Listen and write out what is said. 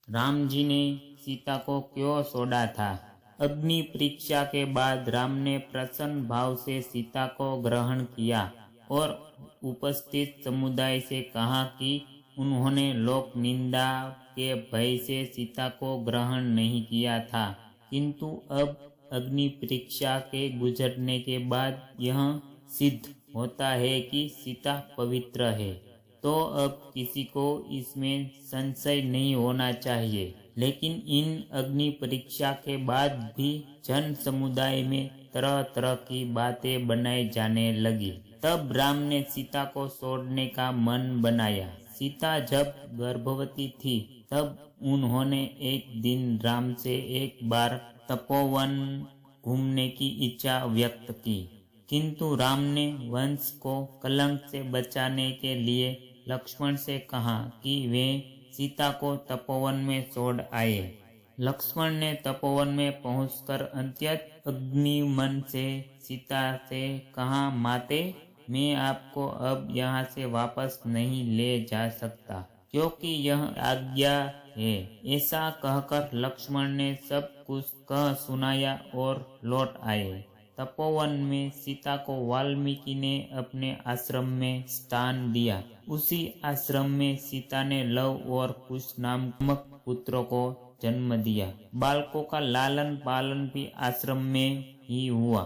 राम जी ने सीता को क्यों छोड़ा था। अग्नि परीक्षा के बाद राम ने प्रसन्न भाव से सीता को ग्रहण किया और उपस्थित समुदाय से कहा कि उन्होंने लोक निंदा के भय से सीता को ग्रहण नहीं किया था, किंतु अब अग्नि परीक्षा के गुजरने के बाद यह सिद्ध होता है कि सीता पवित्र है, तो अब किसी को इसमें संशय नहीं होना चाहिए। लेकिन इन अग्नि परीक्षा के बाद भी जन समुदाय में तरह तरह की बातें बनाई जाने लगी। तब राम ने सीता को छोड़ने का मन बनाया। सीता जब गर्भवती थी तब उन्होंने एक दिन राम से एक बार तपोवन घूमने की इच्छा व्यक्त की, किंतु राम ने वंश को कलंक से बचाने के लिए लक्ष्मण से कहा कि वे सीता को तपोवन में छोड़ आए। लक्ष्मण ने तपोवन में पहुंचकर अत्यंत अग्निमन से सीता से कहा, माते, मैं आपको अब यहाँ से वापस नहीं ले जा सकता, क्योंकि यह आज्ञा है। ऐसा कहकर लक्ष्मण ने सब कुछ कह सुनाया और लौट आए। तपोवन में सीता को वाल्मीकि ने अपने आश्रम में स्थान दिया। उसी आश्रम में सीता ने लव और कुश नामक पुत्रों को जन्म दिया। बालकों का लालन पालन भी आश्रम में ही हुआ।